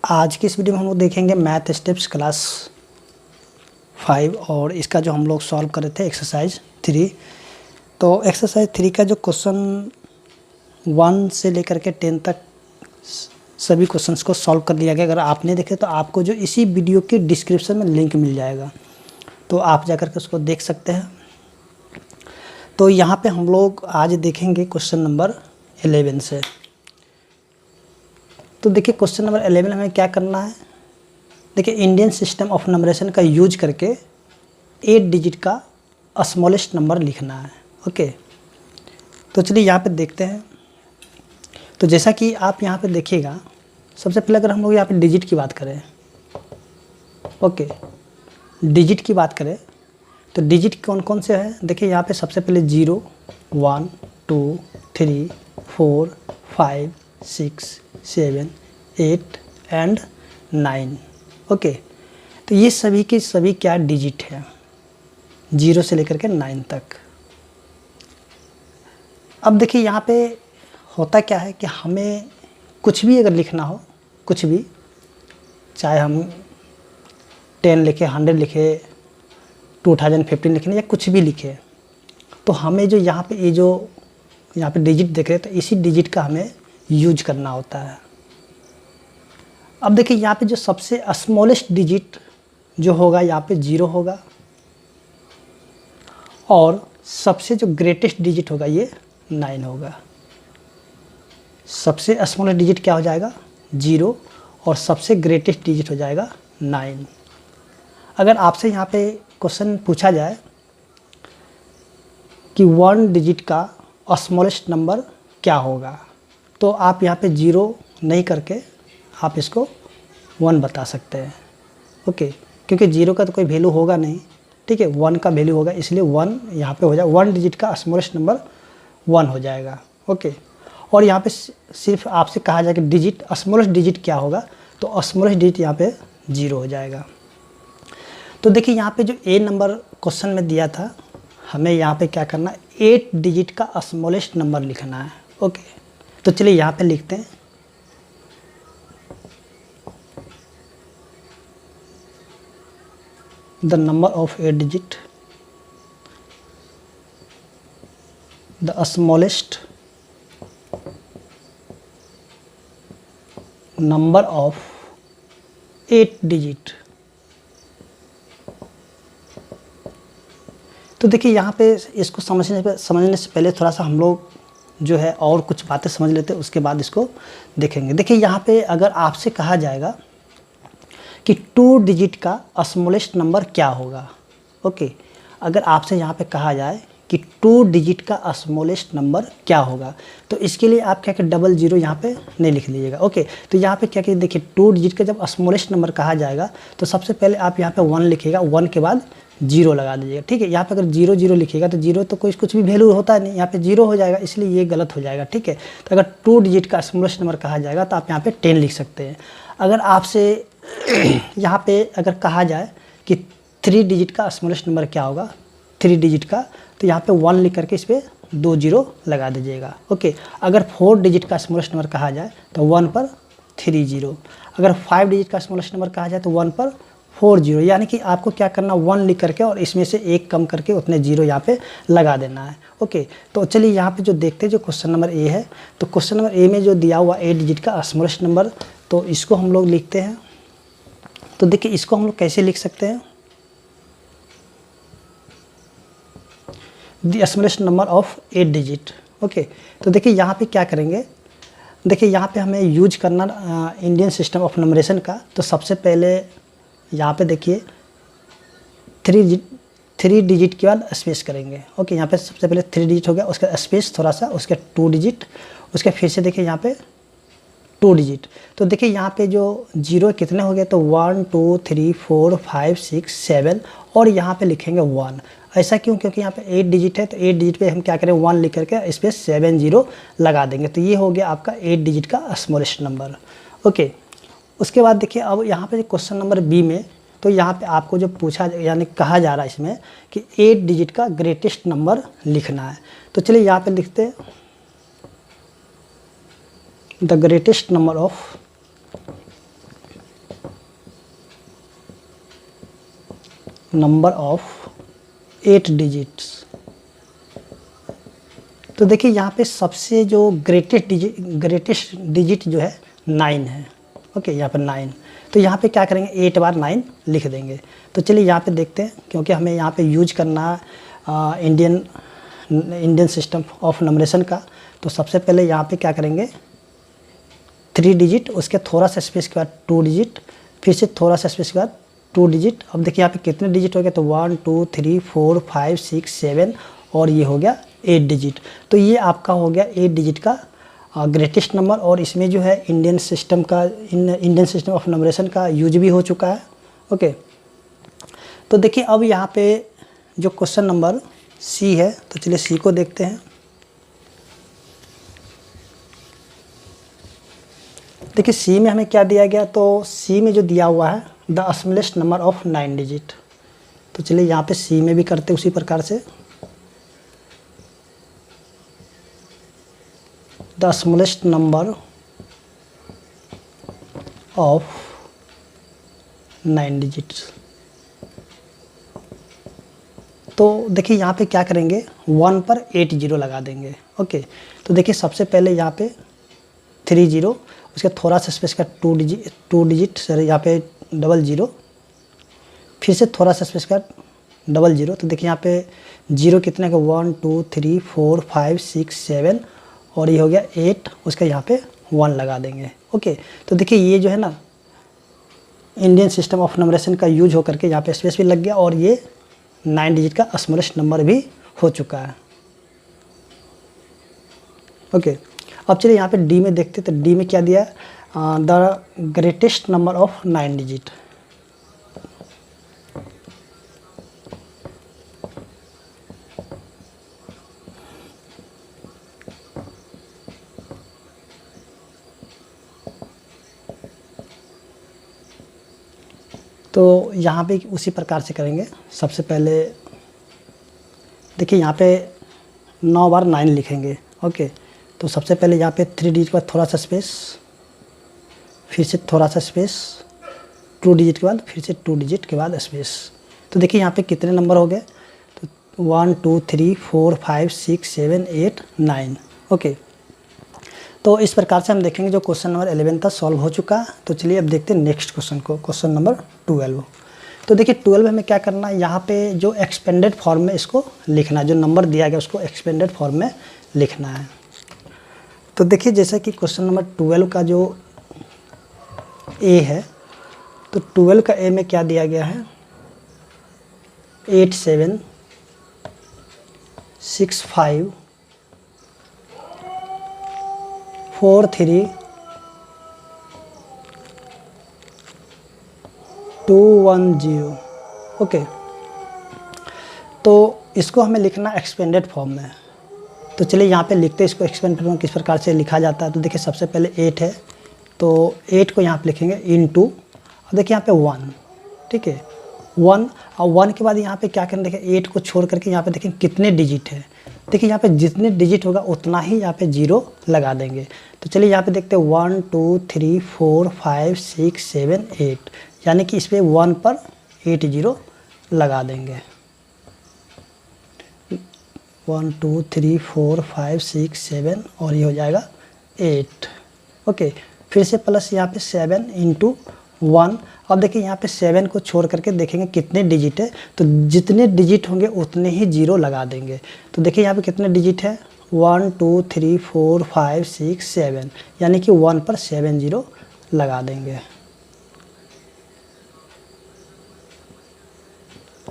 आज की इस वीडियो में हम लोग देखेंगे मैथ स्टेप्स क्लास 5 और इसका जो हम लोग सॉल्व कर रहे थे एक्सरसाइज 3। तो एक्सरसाइज 3 का जो क्वेश्चन 1 से लेकर के 10 तक सभी क्वेश्चंस को सॉल्व कर लिया गया। अगर आपने देखे तो आपको जो इसी वीडियो के डिस्क्रिप्शन में लिंक मिल जाएगा, तो आप जाकर के उसको देख सकते हैं। तो यहाँ पे हम लोग आज देखेंगे क्वेश्चन नंबर 11 से। तो देखिए क्वेश्चन नंबर 11 हमें क्या करना है। देखिए इंडियन सिस्टम ऑफ नंबरेशन का यूज करके 8 डिजिट का स्मॉलेस्ट नंबर लिखना है। ओके, तो चलिए यहाँ पे देखते हैं। तो जैसा कि आप यहाँ पे देखिएगा, सबसे पहले अगर हम लोग यहाँ पे डिजिट की बात करें, ओके डिजिट की बात करें तो डिजिट कौन कौन से हैं। देखिए यहाँ पे सबसे पहले 0, 1, 2, 3, 4, 5, 6, 7, 8 एंड 9। ओके, तो ये सभी के सभी क्या डिजिट है, 0 से लेकर के 9 तक। अब देखिए यहाँ पे होता क्या है कि हमें कुछ भी अगर लिखना हो, कुछ भी, चाहे हम 10 लिखे, 100 लिखे, 2015 लिखे या कुछ भी लिखे, तो हमें जो यहाँ पे ये जो यहाँ पे डिजिट देख रहे हैं, तो इसी डिजिट का हमें यूज करना होता है। अब देखिए यहाँ पे जो सबसे स्मॉलेस्ट डिजिट जो होगा यहाँ पे 0 होगा, और सबसे जो ग्रेटेस्ट डिजिट होगा ये 9 होगा। सबसे स्मॉलेस्ट डिजिट क्या हो जाएगा 0, और सबसे ग्रेटेस्ट डिजिट हो जाएगा 9। अगर आपसे यहाँ पे क्वेश्चन पूछा जाए कि 1 डिजिट का स्मॉलेस्ट नंबर क्या होगा, तो आप यहाँ पे 0 नहीं करके आप इसको 1 बता सकते हैं। ओके, क्योंकि 0 का तो कोई वैल्यू होगा नहीं, ठीक है, 1 का वैल्यू होगा, इसलिए 1 यहाँ पे हो जाए। 1 डिजिट का स्मॉलेस्ट नंबर 1 हो जाएगा। ओके, और यहाँ पे सिर्फ आपसे कहा जाए कि डिजिट स्मॉलेस्ट डिजिट क्या होगा, तो स्मॉलेस्ट डिजिट यहाँ पे 0 हो जाएगा। तो देखिए यहाँ पे जो ए नंबर क्वेश्चन में दिया था, हमें यहाँ पे क्या करना है, 8 डिजिट का स्मॉलेस्ट नंबर लिखना है। ओके, तो चलिए यहाँ पे लिखते हैं। The number of 8 digit, the smallest number of 8 digit. तो देखिए यहाँ पे इसको समझने से पहले थोड़ा सा हम लोग जो है और कुछ बातें समझ लेते हैं, उसके बाद इसको देखेंगे। देखिए यहाँ पे अगर आपसे कहा जाएगा कि 2 डिजिट का स्मॉलेस्ट नंबर क्या होगा, ओके, अगर आपसे यहाँ पे कहा जाए कि 2 डिजिट का स्मॉलेस्ट नंबर क्या होगा, तो इसके लिए आप क्या कि 00 यहाँ पे नहीं लिख लीजिएगा। ओके, तो यहाँ पे क्या कि देखिए 2 डिजिट का जब स्मॉलेस्ट नंबर कहा जाएगा, तो सबसे पहले आप यहाँ पे 1 लिखिएगा, 1 के बाद 0 लगा दीजिएगा। ठीक है, यहाँ पे अगर 0 लिखिएगा तो 0 तो कुछ भी वैल्यू होता है नहीं, यहाँ पे 0 हो जाएगा, इसलिए ये गलत हो जाएगा। ठीक है, तो अगर 2 डिजिट का स्मॉलेस्ट नंबर कहा जाएगा तो आप यहाँ पे 10 लिख सकते हैं। अगर आपसे यहाँ पे अगर कहा जाए कि 3 डिजिट का स्मॉलेस्ट नंबर क्या होगा, 3 डिजिट का, तो यहाँ पे 1 लिख करके इस पर 2 0 लगा दीजिएगा। ओके, अगर 4 डिजिट का स्मॉलेस्ट नंबर कहा जाए तो 1 पर 3 0, अगर 5 डिजिट का स्मॉलेस्ट नंबर कहा जाए तो 1 पर 4 0, यानी कि आपको क्या करना, 1 लिख करके और इसमें से 1 कम करके उतने 0 यहाँ पे लगा देना है। ओके, तो चलिए यहाँ पे जो देखते हैं, जो क्वेश्चन नंबर ए है, तो क्वेश्चन नंबर ए में जो दिया हुआ 8 डिजिट का स्मॉलेस्ट नंबर, तो इसको हम लोग लिखते हैं। तो देखिए इसको हम लोग कैसे लिख सकते हैं, the smallest number of 8 digit. Okay, तो देखिए यहाँ पे क्या करेंगे, देखिए यहाँ पे हमें यूज करना इंडियन सिस्टम ऑफ नंबरेशन का। तो सबसे पहले यहाँ पे देखिए 3 डिजिट के बाद स्पेस करेंगे। ओके, यहाँ पे सबसे पहले 3 डिजिट हो गया, उसका स्पेस थोड़ा सा, उसके 2 डिजिट, उसके फिर से देखिए यहाँ पे 2 डिजिट। तो देखिए यहाँ पे जो 0 कितने हो गए, तो 1 2 3 4 5 6 7, और यहाँ पे लिखेंगे 1। ऐसा क्यों, क्योंकि यहाँ पे 8 डिजिट है, तो 8 डिजिट पे हम क्या करें, 1 लिख करके इस पर 7 0 लगा देंगे। तो ये हो गया आपका 8 डिजिट का स्मॉलेस्ट नंबर। ओके, उसके बाद देखिए अब यहाँ पे क्वेश्चन नंबर बी में, तो यहाँ पे आपको जो पूछा यानी कहा जा रहा है इसमें कि 8 डिजिट का ग्रेटेस्ट नंबर लिखना है। तो चलिए यहाँ पे लिखते हैं the greatest number of number of 8 digits. तो देखिए यहाँ पे सबसे जो ग्रेटेस्ट डिजिट जो है 9 है। ओके, यहाँ पर 9, तो यहाँ पे क्या करेंगे 8 बार 9 लिख देंगे। तो चलिए यहाँ पे देखते हैं, क्योंकि हमें यहाँ पे यूज करना इंडियन सिस्टम ऑफ नंबरेशन का। तो सबसे पहले यहाँ पे क्या करेंगे 3 डिजिट, उसके थोड़ा सा स्पेस के बाद 2 डिजिट, फिर से थोड़ा सा स्पेस के बाद 2 डिजिट। अब देखिए यहाँ पे कितने डिजिट हो गए, तो 1 2 3 4 5 6 7 और ये हो गया 8 डिजिट। तो ये आपका हो गया 8 डिजिट का ग्रेटेस्ट नंबर, और इसमें जो है इंडियन सिस्टम ऑफ नंबरेशन का यूज भी हो चुका है। ओके, तो देखिए अब यहाँ पे जो क्वेश्चन नंबर सी है, तो चलिए सी को देखते हैं। देखिए सी में हमें क्या दिया गया, तो सी में जो दिया हुआ है the smallest number of 9 digit. तो चलिए यहाँ पे सी में भी करते उसी प्रकार से, the smallest number of 9 digits. तो देखिए यहाँ पे क्या करेंगे 1 पर 8 जीरो लगा देंगे। ओके, तो देखिए सबसे पहले यहाँ पे 3 जीरो, उसके थोड़ा सा स्पेस का 2 डिजिट सर यहाँ पे 00, फिर से थोड़ा सा स्पेस का 00। तो देखिए यहाँ पे जीरो कितने का 1 2 3 4 5 6 7 और ये हो गया 8, उसका यहाँ पे 1 लगा देंगे। ओके, तो देखिए ये जो है ना इंडियन सिस्टम ऑफ नंबरेशन का यूज होकर के यहाँ पे स्पेस भी लग गया, और ये 9 डिजिट का स्मॉलेस्ट नंबर भी हो चुका है। ओके, अब चलिए यहाँ पे डी में देखते, तो डी में क्या दिया है, the greatest number of 9 digit. तो यहाँ पे उसी प्रकार से करेंगे। सबसे पहले देखिए यहाँ पे 9 बार 9 लिखेंगे। ओके, तो सबसे पहले यहाँ पे 3 डिजिट के बाद थोड़ा सा स्पेस, फिर से थोड़ा सा स्पेस, 2 डिजिट के बाद फिर से 2 डिजिट के बाद स्पेस। तो देखिए यहाँ पे कितने नंबर हो गए, तो 1 2 3 4 5 6 7 8 9। ओके, तो इस प्रकार से हम देखेंगे जो क्वेश्चन नंबर 11 था सॉल्व हो चुका। तो चलिए अब देखते हैं नेक्स्ट क्वेश्चन को, क्वेश्चन नंबर 12। तो देखिए 12 हमें क्या करना है, यहाँ पे जो एक्सपेंडेड फॉर्म में इसको लिखना है, जो नंबर दिया गया उसको एक्सपेंडेड फॉर्म में लिखना है। तो देखिए जैसे कि क्वेश्चन नंबर 12 का जो ए है, तो 12 का ए में क्या दिया गया है 8 7 6 5 4 3 2 1 0। ओके, तो इसको हमें लिखना एक्सपेंडेड फॉर्म में। तो चलिए यहाँ पे लिखते हैं इसको एक्सपेंडेड फॉर्म किस प्रकार से लिखा जाता है। तो देखिए सबसे पहले 8 है, तो 8 को यहाँ पे लिखेंगे इनटू, और देखिए यहाँ पे 1, ठीक है 1, और 1 के बाद यहाँ पे क्या करें, देखिए 8 को छोड़ करके यहाँ पे देखें कितने डिजिट है। देखिए यहाँ पे जितने डिजिट होगा उतना ही यहाँ पे 0 लगा देंगे। तो चलिए यहाँ पे देखते हैं 1 2 3 4 5 6 7 8, यानी कि इस पर 1 पर 8 जीरो लगा देंगे। 1 2 3 4 5 6 7 और ये हो जाएगा 8। ओके, फिर से प्लस यहाँ पे 7 इंटू 1। अब देखिए यहाँ पे 7 को छोड़ करके देखेंगे कितने डिजिट है, तो जितने डिजिट होंगे उतने ही 0 लगा देंगे। तो देखिए यहाँ पे कितने डिजिट है 1 2 3 4 5 6 7, यानी कि 1 पर 7 जीरो लगा देंगे।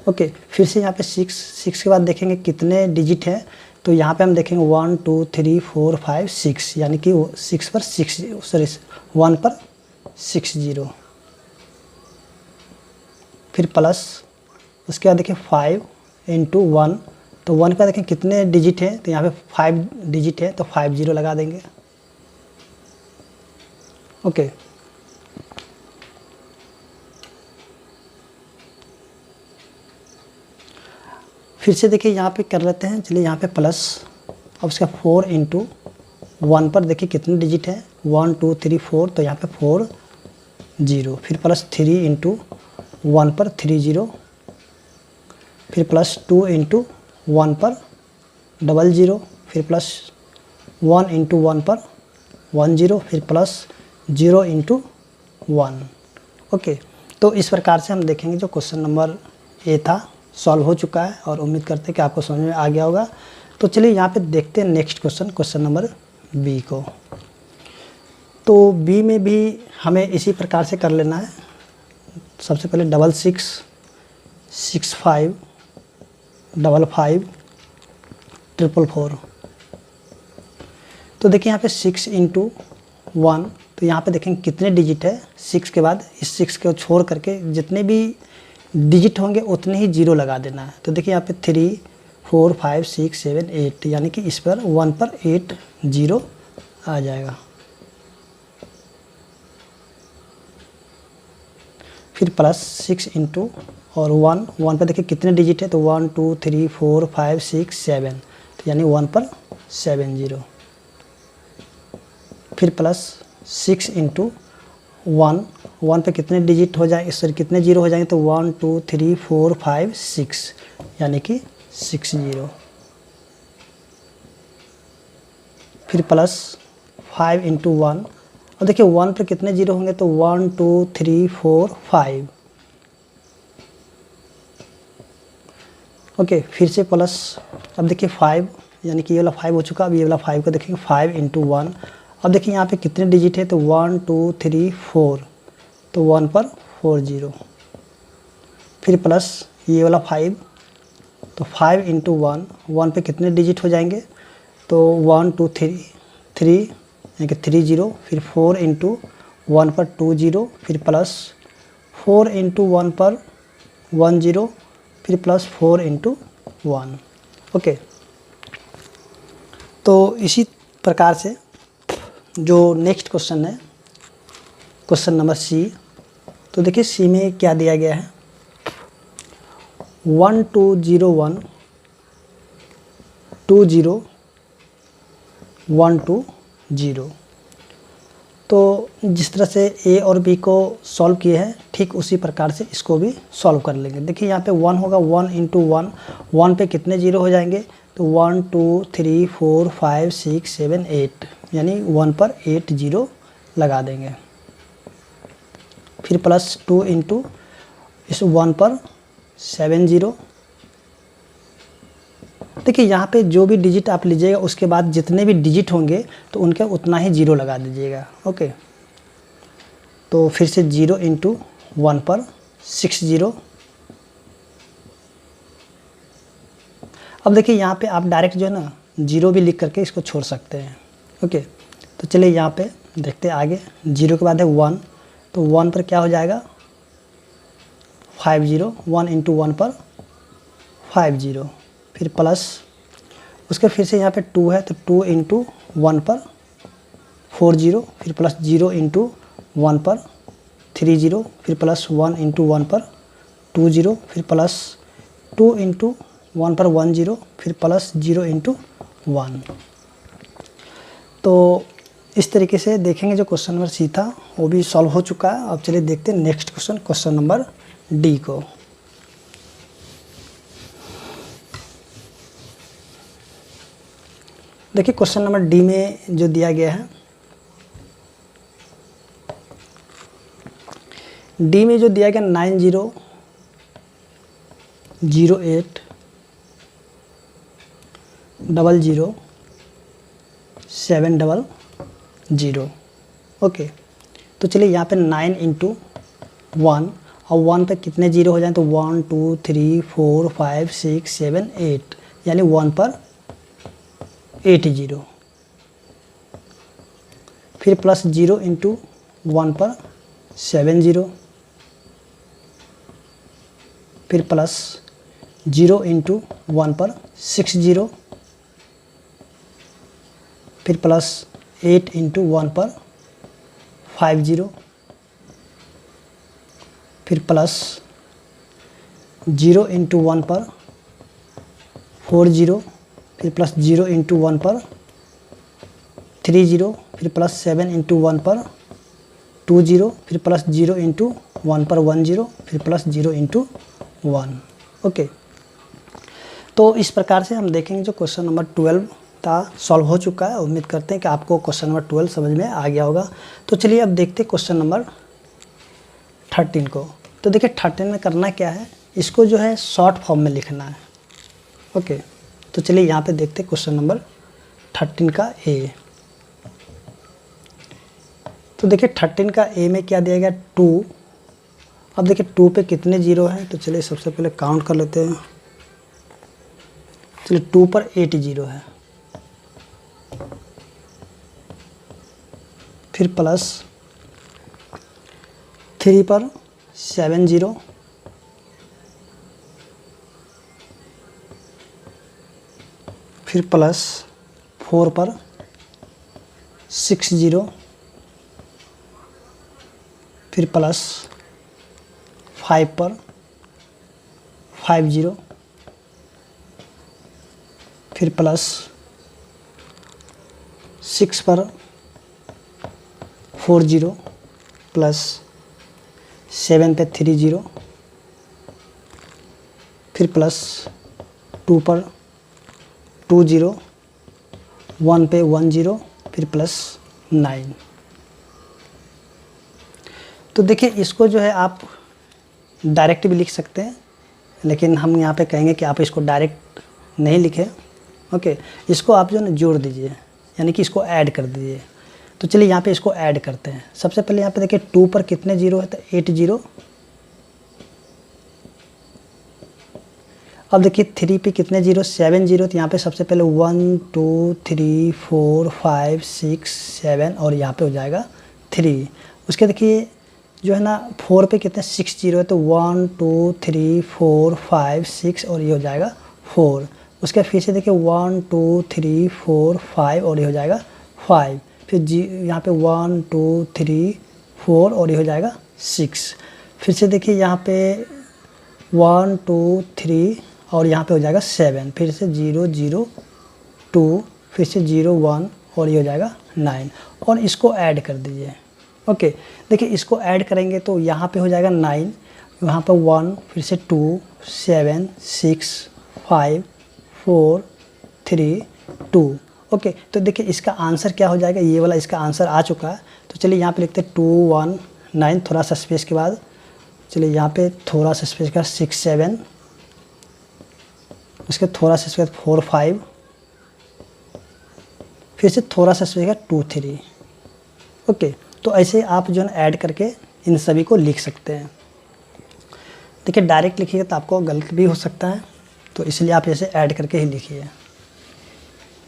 ओके, फिर से यहाँ पे 6 के बाद देखेंगे कितने डिजिट हैं, तो यहाँ पे हम देखेंगे 1 2 3 4 5 6, यानी कि 6 पर 1 पर 6 जीरो, फिर प्लस उसके बाद देखिए 5 इंटू 1, तो 1 के बाद देखें कितने डिजिट हैं, तो यहाँ पे 5 डिजिट है, तो 5 जीरो लगा देंगे। ओके, फिर से देखिए यहाँ पे कर लेते हैं, चलिए यहाँ पे प्लस, अब उसका 4 इंटू 1 पर देखिए कितने डिजिट है 1 2 3 4, तो यहाँ पे 4 0, फिर प्लस 3 इंटू 1 पर 3 0, फिर प्लस 2 इंटू 1 पर 00, फिर प्लस 1 इंटू 1 पर 10, फिर प्लस 0 इंटू 1। ओके, तो इस प्रकार से हम देखेंगे जो क्वेश्चन नंबर ए था सॉल्व हो चुका है और उम्मीद करते हैं कि आपको समझ में आ गया होगा। तो चलिए यहाँ पे देखते हैं नेक्स्ट क्वेश्चन नंबर बी को। तो बी में भी हमें इसी प्रकार से कर लेना है। सबसे पहले 66 65 55 444। तो देखिए यहाँ पे 6 इंटू 1, तो यहाँ पे देखेंगे कितने डिजिट है। 6 के बाद इस 6 को छोड़ करके जितने भी डिजिट होंगे उतने ही जीरो लगा देना है। तो देखिए यहाँ पे 3 4 5 6 7 8, यानी कि इस पर 1 पर 8 जीरो आ जाएगा। फिर प्लस 6 इंटू और 1 पर देखिए कितने डिजिट है, तो 1 2 3 4 5 6 7, तो यानी 1 पर 7 जीरो। फिर प्लस 6 इंटू 1 पे कितने डिजिट हो जाएंगे, सॉरी कितने जीरो हो जाएंगे, तो 1 2 3 4 5 6, यानी कि 6 जीरो। फिर प्लस 5 इंटू 1, और देखिए 1 पे कितने जीरो होंगे, तो 1 2 3 4 5। ओके, फिर से प्लस, अब देखिए 5, यानी कि ये वाला 5 हो चुका। अब ये वाला 5 को देखेंगे 5 इंटू 1। अब देखिए यहाँ पे कितने डिजिट है, तो 1 2 3 4, तो 1 पर 4 जीरो। फिर प्लस ये वाला 5, तो 5 इंटू 1 पे कितने डिजिट हो जाएंगे, तो 1 2 3 यानी कि 3 जीरो। फिर 4 इंटू 1 पर 2 जीरो, फिर प्लस 4 इंटू 1 पर 1 जीरो, फिर प्लस 4 इंटू 1। ओके, तो इसी प्रकार से जो नेक्स्ट क्वेश्चन है क्वेश्चन नंबर सी। तो देखिए सी में क्या दिया गया है, 1 2 0 1 2 0 1 2 0। तो जिस तरह से ए और बी को सॉल्व किए हैं ठीक उसी प्रकार से इसको भी सॉल्व कर लेंगे। देखिए यहाँ पे 1 होगा, 1 इंटू 1 पे कितने जीरो हो जाएंगे, तो 1 2 3 4 5 6 7 8, यानी 1 पर 8 जीरो लगा देंगे। फिर प्लस 2 इंटू इस 1 पर 7 जीरो। देखिए यहाँ पे जो भी डिजिट आप लीजिएगा उसके बाद जितने भी डिजिट होंगे तो उनके उतना ही जीरो लगा दीजिएगा। ओके, तो फिर से 0 इंटू 1 पर 6 जीरो। अब देखिए यहाँ पे आप डायरेक्ट जो है ना जीरो भी लिख करके इसको छोड़ सकते हैं। ओके, तो चलिए यहाँ पे देखते हैं आगे। 0 के बाद है 1, तो 1 पर क्या हो जाएगा, 5 जीरो। 1 इंटू 1 पर 5 जीरो। फिर प्लस उसके फिर से यहाँ पे 2 है, तो 2 इंटू 1 पर 4 जीरो। फिर प्लस 0 इंटू 1 पर 3 जीरो। फिर प्लस 1 इंटू 1 पर 2 जीरो। फिर प्लस 2 इंटू 1 पर 1 जीरो। फिर प्लस 0 इंटू 1। तो इस तरीके से देखेंगे जो क्वेश्चन नंबर सी था वो भी सॉल्व हो चुका है। अब चलिए देखते हैं नेक्स्ट क्वेश्चन नंबर डी को। देखिए क्वेश्चन नंबर डी में जो दिया गया है, डी में जो दिया गया 9008 00 700। ओके, तो चलिए यहाँ पे 9 इंटू 1, और 1 पे कितने जीरो हो जाए, तो 1 2 3 4 5 6 7 8, यानी 1 पर 8 जीरो। फिर प्लस 0 इंटू 1 पर 7 जीरो। फिर प्लस 0 इंटू 1 पर 6 जीरो। फिर प्लस 8 इंटू 1 पर 5 जीरो। फिर प्लस 0 इंटू 1 पर 4 जीरो। फिर प्लस 0 इंटू 1 पर 3 जीरो। फिर प्लस 7 इंटू 1 पर 2 जीरो। फिर प्लस 0 इंटू 1 पर 1 जीरो। फिर प्लस 0 इंटू 1। ओके, तो इस प्रकार से हम देखेंगे जो क्वेश्चन नंबर 12 था सॉल्व हो चुका है। उम्मीद करते हैं कि आपको क्वेश्चन नंबर 12 समझ में आ गया होगा। तो चलिए अब देखते हैं क्वेश्चन नंबर 13 को। तो देखिए 13 में करना क्या है, इसको जो है शॉर्ट फॉर्म में लिखना है। ओके, तो चलिए यहाँ पे देखते हैं क्वेश्चन नंबर 13 का ए। तो देखिए 13 का ए में क्या दिया गया 2। अब देखिए 2 पे कितने जीरो हैं, तो चलिए सबसे पहले काउंट कर लेते हैं। चलिए 2 पर 8 जीरो है, फिर प्लस 3 पर 7 जीरो, फिर प्लस 4 पर 6 जीरो, फिर प्लस 5 पर 5 जीरो, फिर प्लस 6 पर 4 जीरो, प्लस 7 पे 3 जीरो, फिर प्लस 2 पर 2 जीरो, 1 पे 1 जीरो, फिर प्लस 9। तो देखिए इसको जो है आप डायरेक्ट भी लिख सकते हैं, लेकिन हम यहाँ पे कहेंगे कि आप इसको डायरेक्ट नहीं लिखें। ओके, इसको आप जो है जोड़ दीजिए, यानी कि इसको ऐड कर दीजिए। तो चलिए यहाँ पे इसको ऐड करते हैं। सबसे पहले यहाँ पे देखिए 2 पर कितने जीरो है, तो 8 जीरो। अब देखिए 3 पे कितने जीरो, 7 जीरो। तो यहाँ पे सबसे पहले 1 2 3 4 5 6 7 और यहाँ पे हो जाएगा 3। उसके देखिए जो है ना 4 पे कितने 6 जीरो है, तो 1 2 3 4 5 6 और ये हो जाएगा 4। उसके फिर से देखिए 1 2 3 4 5 और ये हो जाएगा 5। फिर यहाँ पे 1 2 3 4 और ये हो जाएगा 6। फिर से देखिए यहाँ पे 1 2 3 और यहाँ पे हो जाएगा 7। फिर से 0 0 2, फिर से 0 1 और ये हो जाएगा 9। और इसको ऐड कर दीजिए। ओके, देखिए इसको ऐड करेंगे तो यहाँ पे हो जाएगा 9, यहाँ पर 1, फिर से 2 7 6 5 4 3 2। ओके, तो देखिए इसका आंसर क्या हो जाएगा, ये वाला इसका आंसर आ चुका है। तो चलिए यहाँ पे लिखते हैं 2 1 9, थोड़ा सा स्पेस के बाद चलिए यहाँ पे थोड़ा सा स्पेस का 6 7, उसके थोड़ा सा स्पेस 4 5, फिर से थोड़ा सा स्पेस का 2 3। ओके, तो ऐसे आप जो है ऐड करके इन सभी को लिख सकते हैं। देखिए डायरेक्ट लिखिए तो आपको गलत भी हो सकता है, तो इसलिए आप ऐसे ऐड करके ही लिखिए।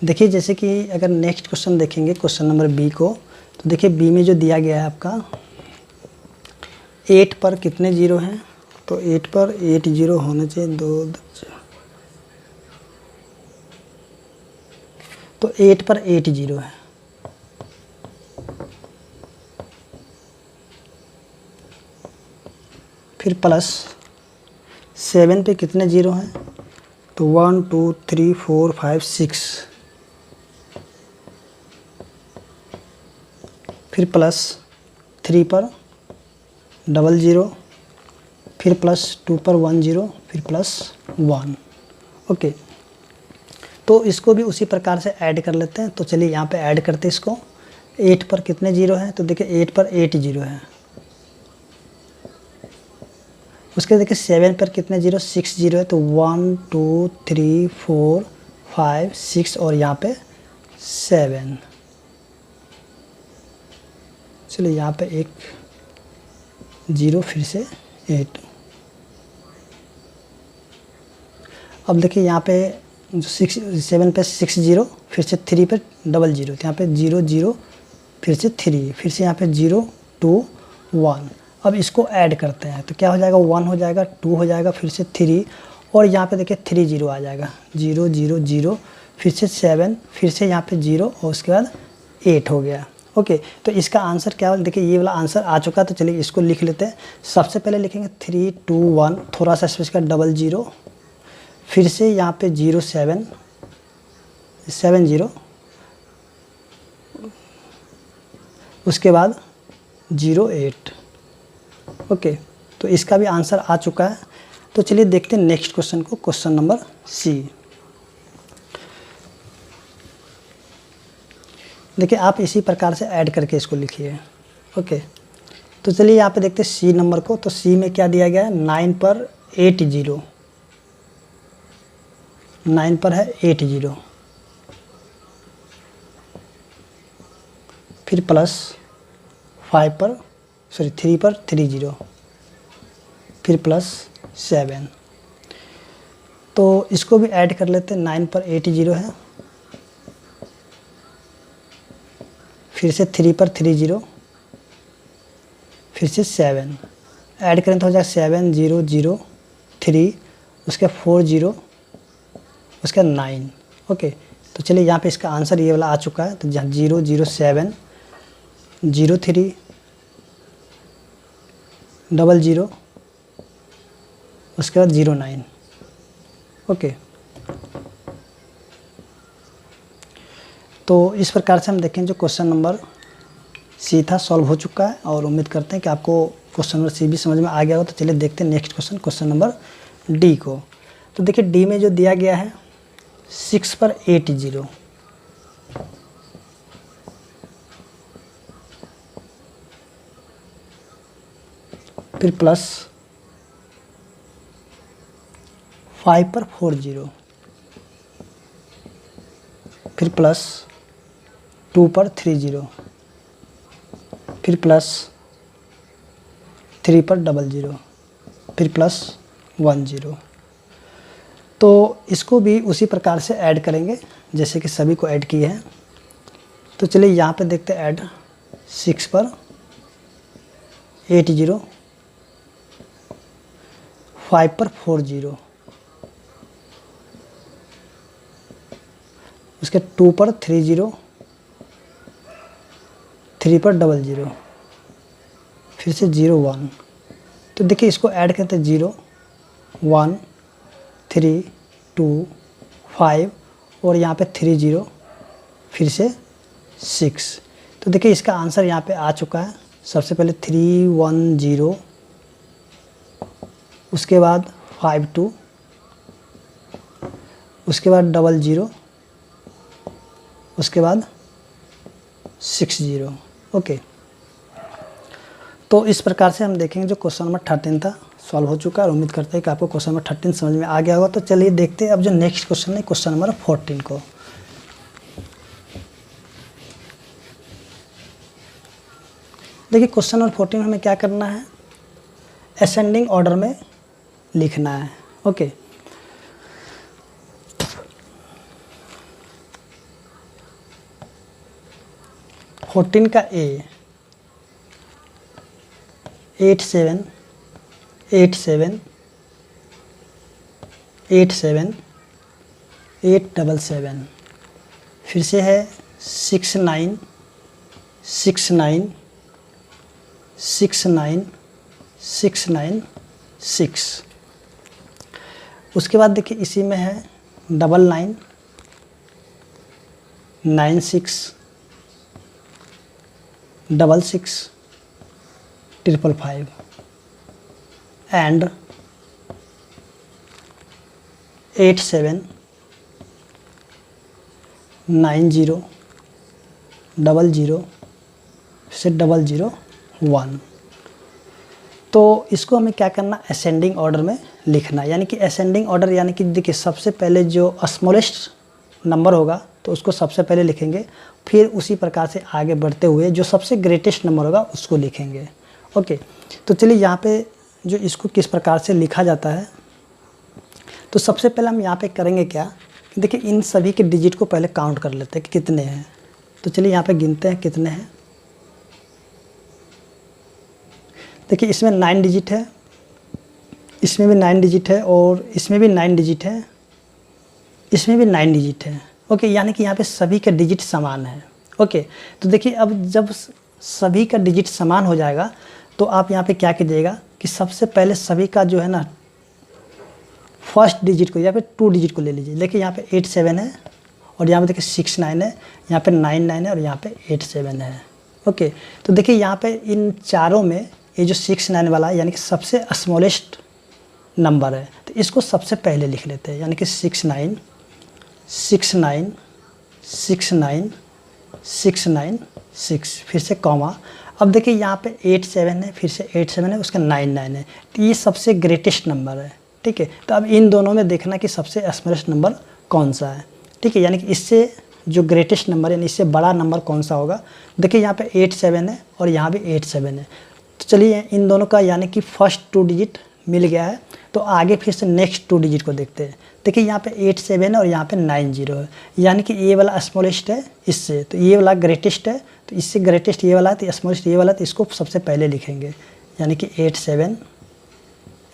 देखिए जैसे कि अगर नेक्स्ट क्वेश्चन देखेंगे क्वेश्चन नंबर बी को, तो देखिए बी में जो दिया गया है आपका 8 पर कितने जीरो हैं, तो 8 पर 8 जीरो होने चाहिए, 2 तो 8 पर 8 जीरो है। फिर प्लस 7 पे कितने जीरो हैं, तो 1 2 3 4 5 6। फिर प्लस 3 पर 00, फिर प्लस 2 पर 1 0, फिर प्लस 1। ओके, तो इसको भी उसी प्रकार से ऐड कर लेते हैं। तो चलिए यहाँ पे ऐड करते हैं इसको। 8 पर कितने जीरो हैं, तो देखिए 8 पर 8 जीरो है। उसके देखिए 7 पर कितने जीरो 6 जीरो है, तो 1 2 3 4 5 6 और यहाँ पे 7। चलिए यहाँ पे एक जीरो, फिर से 8। अब देखिए यहाँ पे 7 पे 6 जीरो, फिर से 3 पे 00, तो यहाँ पे 0 0, फिर से 3, फिर से यहाँ पे 0 2 1। अब इसको ऐड करते हैं तो क्या हो जाएगा, 1 हो जाएगा, 2 हो जाएगा, फिर से 3 और यहाँ पे देखिए 3 0 आ जाएगा, 0 0 0, फिर से 7, फिर से यहाँ पे 0 और उसके बाद 8 हो गया। ओके, तो इसका आंसर क्या है, देखिए ये वाला आंसर आ चुका। तो चलिए इसको लिख लेते हैं। सबसे पहले लिखेंगे 3 2 1, थोड़ा सा स्पेस का 00, फिर से यहाँ पे 0 7 7 0, उसके बाद 0 8। ओके, तो इसका भी आंसर आ चुका है। तो चलिए देखते हैं नेक्स्ट क्वेश्चन को, क्वेश्चन नंबर सी। देखिए आप इसी प्रकार से ऐड करके इसको लिखिए। ओके, तो चलिए यहाँ पे देखते हैं सी नंबर को। तो सी में क्या दिया गया है, 9 पर 80, 9 पर है 80, फिर प्लस 3 पर 30, फिर प्लस 7। तो इसको भी ऐड कर लेते हैं। 9 पर 80 है, फिर से 3 पर 30, फिर से 7 ऐड करें तो हो जाएगा 7 0 0 3, उसके 4 0, उसका 9। ओके, तो चलिए यहाँ पे इसका आंसर ये वाला आ चुका है। तो जहाँ 0 0 7 0 3 0 0, उसके बाद 0 9। ओके, तो इस प्रकार से हम देखें जो क्वेश्चन नंबर सी था सॉल्व हो चुका है, और उम्मीद करते हैं कि आपको क्वेश्चन नंबर सी भी समझ में आ गया हो। तो चलिए देखते हैं next question, question number D को। तो देखिए डी में जो दिया गया है 6 पर 80, फिर प्लस 5 पर 40, फिर प्लस 2 पर 30, फिर प्लस 3 पर 00, फिर प्लस 10। तो इसको भी उसी प्रकार से ऐड करेंगे जैसे कि सभी को ऐड किए हैं। तो चलिए यहाँ पे देखते हैं ऐड 6 पर 80, 5 पर 40, उसके 2 पर 30, 3 पर 00, फिर से 0 1। तो देखिए इसको ऐड करते हैं 0 1 3 2 5, और यहाँ पे 30, फिर से 6। तो देखिए इसका आंसर यहाँ पे आ चुका है। सबसे पहले 310, उसके बाद 52, उसके बाद 00, उसके बाद 60। ओके, तो इस प्रकार से हम देखेंगे जो क्वेश्चन नंबर 13 था सॉल्व हो चुका है, और उम्मीद करते हैं कि आपको क्वेश्चन नंबर 13 समझ में आ गया होगा। तो चलिए देखते हैं अब जो नेक्स्ट क्वेश्चन है क्वेश्चन नंबर 14 को। देखिए क्वेश्चन नंबर 14 में हमें क्या करना है, असेंडिंग ऑर्डर में लिखना है। ओके, फोर्टीन का ए 8 7 8 7 8 7 8 7 7, फिर से है 6 9 6 9 6 9 6 9 6। उसके बाद देखिए इसी में है 99 96 66 555 एंड 87 90 00 से 001। तो इसको हमें क्या करना, असेंडिंग ऑर्डर में लिखना। यानी कि असेंडिंग ऑर्डर यानी कि देखिए सबसे पहले जो स्मॉलेस्ट नंबर होगा तो उसको सबसे पहले लिखेंगे, फिर उसी प्रकार से आगे बढ़ते हुए जो सबसे ग्रेटेस्ट नंबर होगा उसको लिखेंगे। ओके, तो चलिए यहाँ पे जो इसको किस प्रकार से लिखा जाता है, तो सबसे पहले हम यहाँ पे करेंगे क्या, देखिए इन सभी के डिजिट को पहले काउंट कर लेते हैं कि कितने हैं। तो चलिए यहाँ पे गिनते हैं कितने हैं। देखिए इसमें 9 डिजिट है, इसमें भी 9 डिजिट है, और इसमें भी 9 डिजिट है, इसमें भी 9 डिजिट है। ओके, यानी कि यहाँ पे सभी का डिजिट समान है। ओके, तो देखिए अब जब सभी का डिजिट समान हो जाएगा तो आप यहाँ पे क्या कीजिएगा कि सबसे पहले सभी का जो है ना फर्स्ट डिजिट को या फिर 2 डिजिट को ले लीजिए। देखिए यहाँ पे 8 7 है, और यहाँ पे देखिए 6 9 है, यहाँ पे 9 9 है, और यहाँ पे 8 7 है। ओके, तो देखिए यहाँ पे इन चारों में ये जो 6 9 वाला है यानी कि सबसे स्मॉलेस्ट नंबर है, तो इसको सबसे पहले लिख लेते हैं। यानी कि 6 9 6 9 6 9 696, फिर से कॉमा। अब देखिए यहाँ पे 87 है, फिर से 87 है, उसका 99 है, तो ये सबसे ग्रेटेस्ट नंबर है। ठीक है, तो अब इन दोनों में देखना कि सबसे स्मॉलेस्ट नंबर कौन सा है। ठीक है, यानी कि इससे जो ग्रेटेस्ट नंबर है, इससे बड़ा नंबर कौन सा होगा। देखिए यहाँ पे 87 है और यहाँ भी 87 है, तो चलिए इन दोनों का यानी कि फर्स्ट 2 डिजिट मिल गया है, तो आगे फिर से नेक्स्ट 2 डिजिट को देखते हैं। देखिए यहाँ पे 87 है और यहाँ पे 90 है, यानी कि ये वाला स्मॉलेस्ट है इससे, तो ये वाला ग्रेटेस्ट है, तो इससे ग्रेटेस्ट ये वाला है, तो स्मॉलेस्ट ये वाला, तो इसको सबसे पहले लिखेंगे, यानी कि 87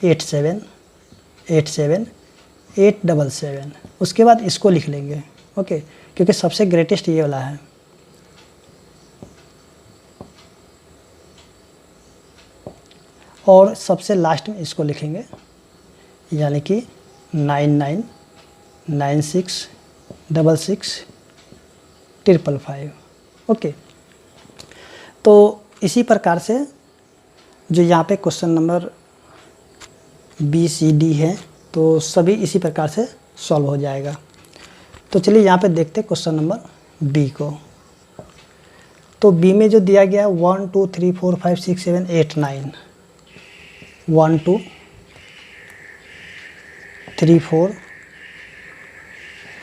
87 87 877, उसके बाद इसको लिख लेंगे। ओके, क्योंकि सबसे ग्रेटेस्ट ये वाला है। और सबसे लास्ट में इसको लिखेंगे, यानी कि 99 96 66 555। ओके, तो इसी प्रकार से जो यहाँ पे क्वेश्चन नंबर BCD है, तो सभी इसी प्रकार से सॉल्व हो जाएगा। तो चलिए यहाँ पे देखते हैं क्वेश्चन नंबर B को। तो B में जो दिया गया 1 2 3 4 5 6 7 8 9, 1 2 3 4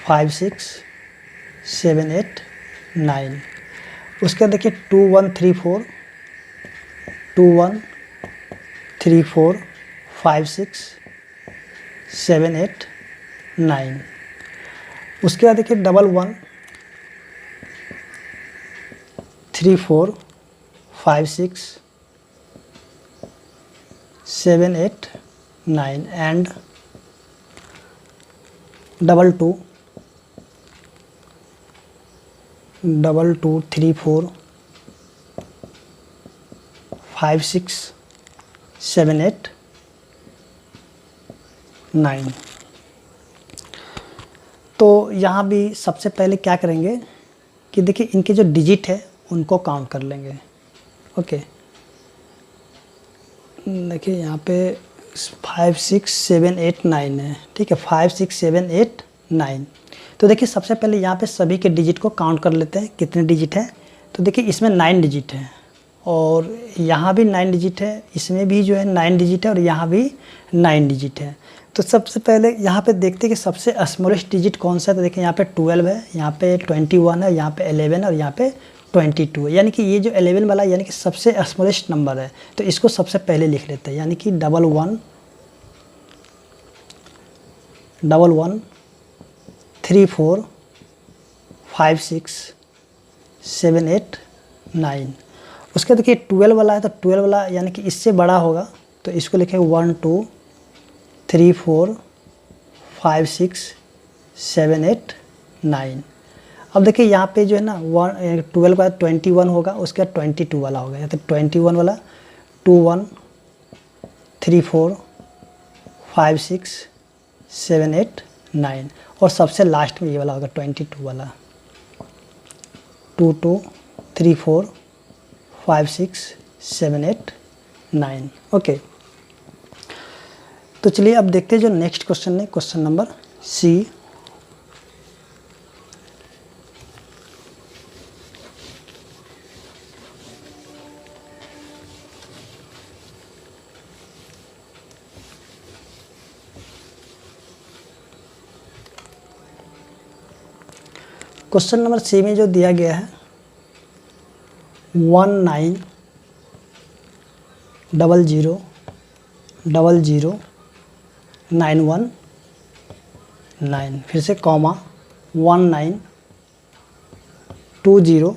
5 6 7 8 9, उसके बाद देखिए 2 1 3 4 2 1 3 4 5 6 7 8 9, उसके बाद देखिए 1 1 3 4 5 6 7 8 9 एंड 2 2 2 3 4 5 6 7 8 9। तो यहाँ भी सबसे पहले क्या करेंगे कि देखिए इनके जो डिजिट है उनको काउंट कर लेंगे। ओके, देखिए यहाँ पे 5 6 7 8 9 है। ठीक है, 5 6 7 8 9। तो देखिए सबसे पहले यहाँ पे सभी के डिजिट को काउंट कर लेते हैं, कितने डिजिट हैं। तो देखिए इसमें 9 डिजिट है और यहाँ भी 9 डिजिट है, इसमें भी जो है 9 डिजिट है और यहाँ भी 9 डिजिट है। तो सबसे पहले यहाँ पे देखते हैं कि सबसे स्मॉलेस्ट डिजिट कौन सा है। तो देखिए यहाँ पे 12 है, यहाँ पे 21 है, यहाँ पे 11 है और यहाँ पे 22 है, यानी कि ये जो 11 वाला यानी कि सबसे स्मॉलेस्ट नंबर है। तो इसको सबसे पहले लिख लेते हैं, यानी कि 1 1 1 1 3 4 5 6 7 8 9। उसके देखिए 12 वाला है, तो 12 वाला यानी कि इससे बड़ा होगा, तो इसको लिखे 1 2 3 4 5 6 7 8 9। अब देखिए यहाँ पे जो है ना 12 का 21 होगा, उसके बाद 22 वाला होगा, या तो 21 वाला 2 1 3 4 5 6 7 8 9, और सबसे लास्ट में ये वाला होगा 22 वाला 2 2 3 4 5 6 7 8 9। ओके, तो चलिए अब देखते हैं जो नेक्स्ट क्वेश्चन है, question number C। Question number C में जो दिया गया है 1 9 0 0 0 0 9 1 9, फिर से कॉमा 1 9 2 0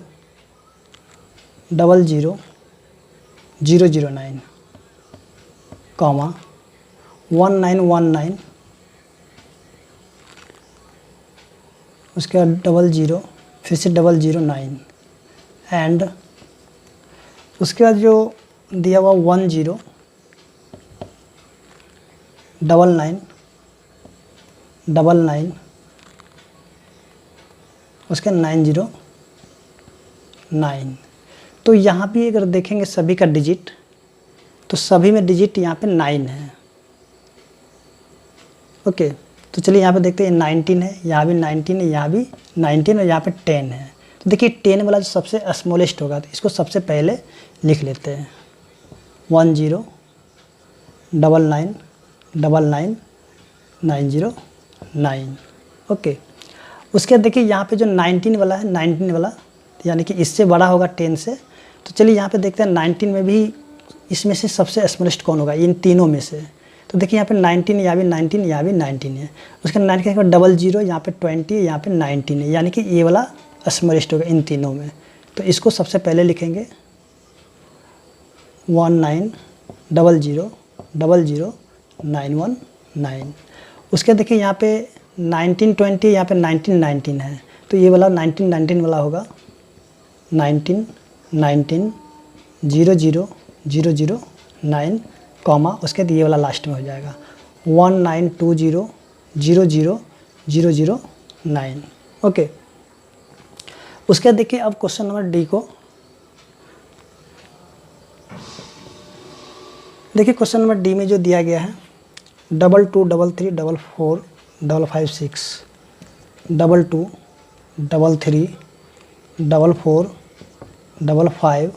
0 0 0 0 9, कॉमा 1 9 1 9, उसके बाद 0 0 फिर से 0 0 9 एंड उसके बाद जो दिया हुआ 1 0 9 9 9, उसके 9 0 9। तो यहाँ भी अगर देखेंगे सभी का डिजिट, तो सभी में डिजिट यहाँ पे 9 है। ओके, तो चलिए यहाँ पे देखते हैं 19 है, यहाँ भी 19 है, यहाँ भी 19 और यहाँ पे 10 है। तो तो देखिए 10 वाला जो सबसे स्मॉलेस्ट होगा तो इसको सबसे पहले लिख लेते हैं 1099999009। ओके, उसके देखिए यहाँ पे जो 19 वाला है, 19 वाला यानी कि इससे बड़ा होगा 10 से। तो चलिए यहाँ पे देखते हैं 19 में भी इसमें से सबसे स्मॉलेस्ट कौन होगा इन तीनों में से। तो देखिए यहाँ पे 19, यहाँ भी 19, यहाँ भी 19 है। उसके 9 के बाद 00, यहाँ पे 20, यहाँ पे 19 है, यानी कि ये वाला स्मॉलेस्ट होगा इन तीनों में। तो इसको सबसे पहले लिखेंगे 1900000919। उसके देखिए यहाँ पे 1920, यहाँ पे 1919 है, तो ये वाला 1919 वाला होगा 19000009, उसके बाद ये वाला लास्ट में हो जाएगा 1920000009। ओके, उसके बाद देखिए अब क्वेश्चन नंबर डी को देखिए। क्वेश्चन नंबर डी में जो दिया गया है 2233445556, 22334455,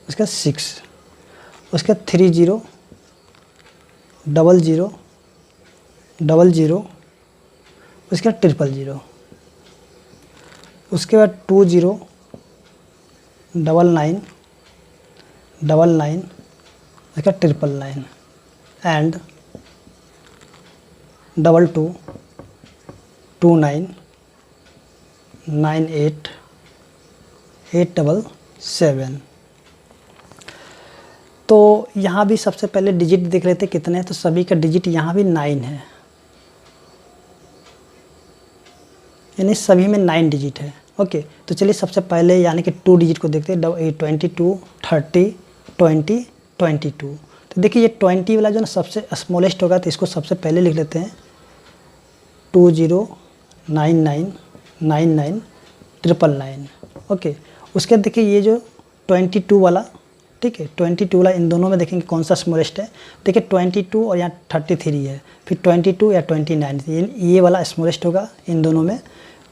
उसका 6, उसका 30000000, उसका 000, उसके बाद 209999, उसका 999 एंड 22298877। तो यहाँ भी सबसे पहले डिजिट देख लेते कितने हैं। तो सभी का डिजिट यहाँ भी 9 है, यानी सभी में 9 डिजिट है। ओके, तो चलिए सबसे पहले यानी कि 2 डिजिट को देखते हैं 22, 30, 20, 22। तो देखिए ये 20 वाला जो ना सबसे स्मॉलेस्ट होगा, तो इसको सबसे पहले लिख लेते हैं 20999999। ओके, उसके देखिए ये जो 22 वाला, ठीक है 22 वाला, इन दोनों में देखेंगे कौन सा स्मॉलेस्ट है। देखिए 22 और यहाँ 33 है, फिर 22 या 29, ये वाला स्मॉलेस्ट होगा इन दोनों में।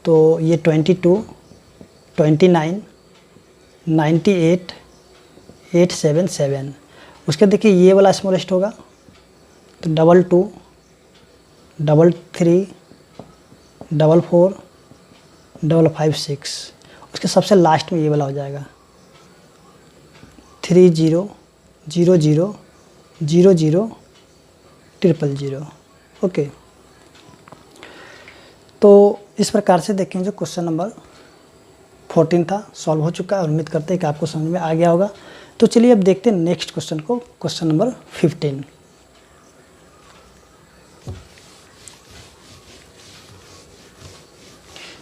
तो ये 22, 29, 98, 877। उसके देखिए ये वाला स्मॉलेस्ट होगा, तो 22, 33, 44, 556। उसके सबसे लास्ट में ये वाला हो जाएगा 3000000000। ओके, तो इस प्रकार से देखें जो क्वेश्चन नंबर 14 था सॉल्व हो चुका है, और उम्मीद करते हैं कि आपको समझ में आ गया होगा। तो चलिए अब देखते हैं नेक्स्ट क्वेश्चन को, क्वेश्चन नंबर 15।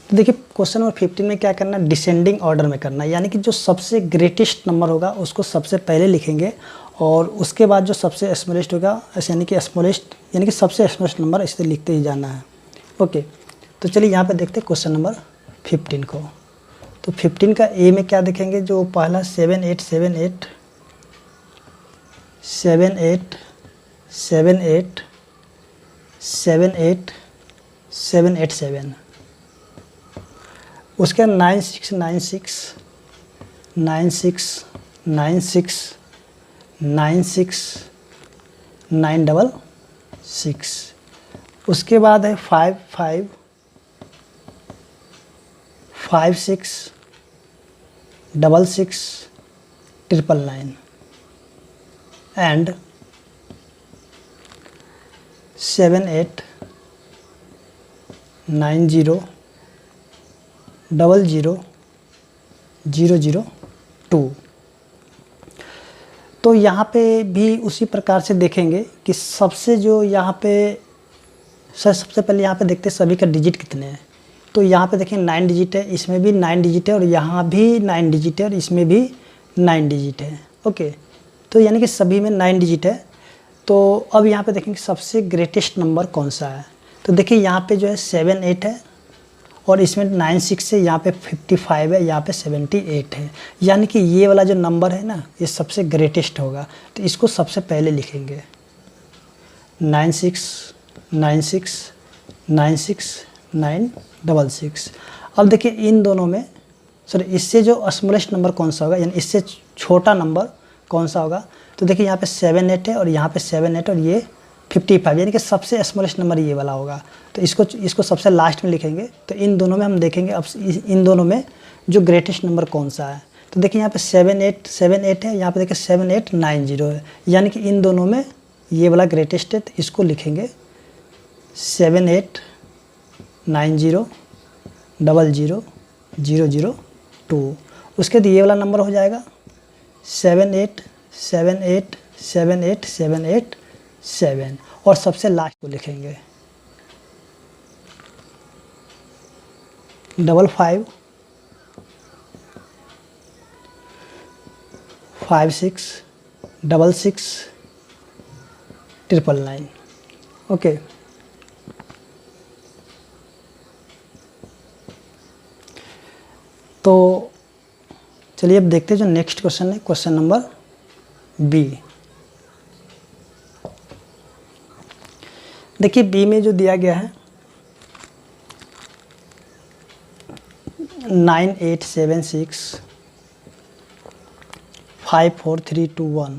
तो देखिए क्वेश्चन नंबर 15 में क्या करना है, डिसेंडिंग ऑर्डर में करना है, यानी कि जो सबसे ग्रेटेस्ट नंबर होगा उसको सबसे पहले लिखेंगे, और उसके बाद जो सबसे स्मॉलेस्ट होगा, यानी कि स्मॉलेस्ट यानी कि सबसे स्मॉलेस्ट नंबर इसे लिखते ही जाना है। ओके, तो चलिए यहाँ पे देखते हैं क्वेश्चन नंबर 15 को। तो 15 का ए में क्या देखेंगे, जो पहला 7878 78 78 78 787। उसके 9696 96 96 96 966। उसके बाद है 55 56 66 999 एंड 78 90 00 002। तो यहाँ पे भी उसी प्रकार से देखेंगे कि सबसे जो यहाँ पे सबसे पहले यहाँ पे देखते हैं सभी का डिजिट कितने हैं। तो यहाँ पे देखें 9 डिजिट है, इसमें भी 9 डिजिट है, और यहाँ भी 9 डिजिट है, और इसमें भी 9 डिजिट है। ओके, तो यानी कि सभी में 9 डिजिट है। तो अब यहाँ पे देखेंगे सबसे ग्रेटेस्ट नंबर कौन सा है। तो देखिए यहाँ पे जो है 78 है, और इसमें 96 है, यहाँ पे 55 है, यहाँ पे 78 है, यानी कि ये वाला जो नंबर है ना ये सबसे ग्रेटेस्ट होगा। तो इसको सबसे पहले लिखेंगे 96 96 96 966। अब देखिए इन दोनों में सॉरी इससे जो स्मॉलेस्ट नंबर कौन सा होगा, यानी इससे छोटा नंबर कौन सा होगा। तो देखिए यहाँ पे 7 8 है और यहाँ पे 7 8 और ये 55, यानी कि सबसे स्मॉलेस्ट नंबर ये वाला होगा। तो इसको सबसे लास्ट में लिखेंगे। तो इन दोनों में हम देखेंगे अब इन दोनों में जो ग्रेटेस्ट नंबर कौन सा है। तो देखिए यहाँ पे 7 8 है, यहाँ पे देखिए 7 8 9 0 है, यानी कि इन दोनों में ये वाला ग्रेटेस्ट है। तो इसको लिखेंगे 7 8 9 0 0 0 0 0 2। उसके बाद ये वाला नंबर हो जाएगा 7 8 7 8 7 8 7 8 7, और सबसे लास्ट को लिखेंगे 55 56 66 999। ओके, तो चलिए अब देखते हैं जो नेक्स्ट क्वेश्चन है, क्वेश्चन नंबर बी। देखिए बी में जो दिया गया है 9 8 7 6 5 4 3 2 1,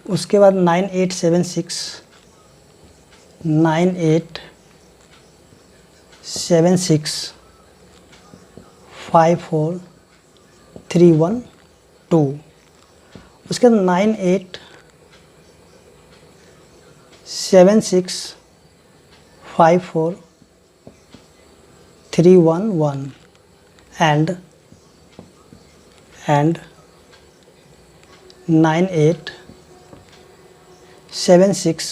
उसके बाद 9 8 7 6 9 8 7 6 5 4 3 1 2, उसके बाद 9 8 7 6 5 4 3 1 1 and 9 8 7 6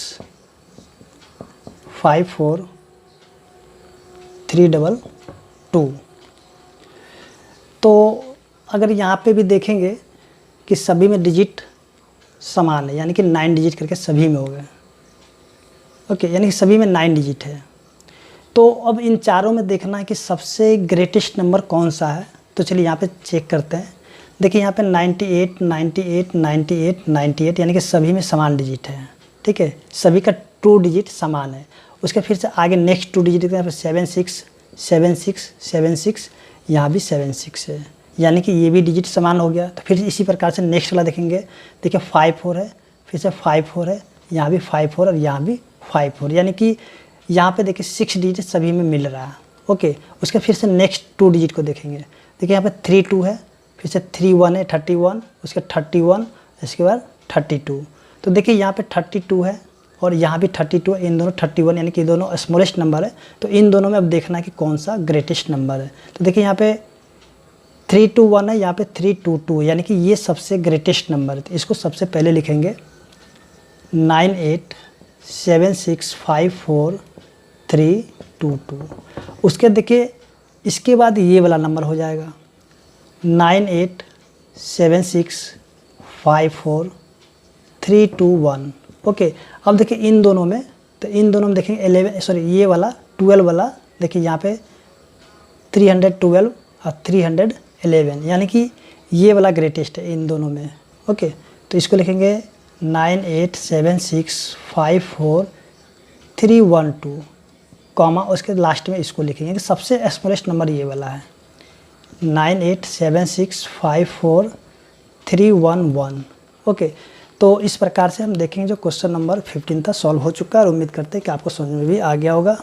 5 4 3 2। तो अगर यहाँ पे भी देखेंगे कि सभी में डिजिट समान है, यानी कि 9 डिजिट करके सभी में हो गए। ओके, यानी कि सभी में 9 डिजिट है। तो अब इन चारों में देखना है कि सबसे ग्रेटेस्ट नंबर कौन सा है। तो चलिए यहाँ पे चेक करते हैं। देखिए यहाँ पे 98 98 98 98, यानी कि सभी में समान डिजिट है। ठीक है, सभी का 2 डिजिट समान है। उसके फिर से आगे नेक्स्ट 2 डिजिट यहाँ पे 7 6 7 6 7 6, यहाँ भी 7 6 है, यानी कि ये भी डिजिट समान हो गया। तो फिर इसी प्रकार से नेक्स्ट वाला देखेंगे। देखिए 5 4 है, फिर से 5 4 है, यहाँ भी 5 4 और यहाँ भी 5 4, यानी कि यहाँ पे देखिए 6 डिजिट सभी में मिल रहा है। ओके, उसके फिर से नेक्स्ट 2 डिजिट को देखेंगे। देखिए यहाँ पे 3 2 है, फिर से 3 1 है 31, उसके 31, इसके बाद 32। तो देखिए यहाँ पे 32 है और यहाँ भी 32 है, इन दोनों 31, यानी कि दोनों स्मॉलेस्ट नंबर है। तो इन दोनों में अब देखना है कि कौन सा ग्रेटेस्ट नंबर है। तो देखिए यहाँ पे 3 2 1 है, यहाँ पे 3 2 2, यानी कि ये सबसे ग्रेटेस्ट नंबर है। तो इसको सबसे पहले लिखेंगे 9 8 7 6 5 4 3 2 2। उसके देखिए इसके बाद ये वाला नंबर हो जाएगा 9 8 7 6 5 4 3 2 1। ओके, अब देखिए इन दोनों में, तो इन दोनों में देखेंगे 11, सॉरी ये वाला 12 वाला, देखिए यहाँ पे 312 और 311, यानी कि ये वाला ग्रेटेस्ट है इन दोनों में। ओके, तो इसको लिखेंगे 9 8 7 6 5 4 3 1 2, कॉमा उसके लास्ट में इसको लिखेंगे कि सबसे स्मॉलेस्ट नंबर ये वाला है 9 8 7 6 5 4 3 1 1। ओके, तो इस प्रकार से हम देखेंगे जो क्वेश्चन नंबर 15 था सॉल्व हो चुका है, और उम्मीद करते हैं कि आपको समझ में भी आ गया होगा।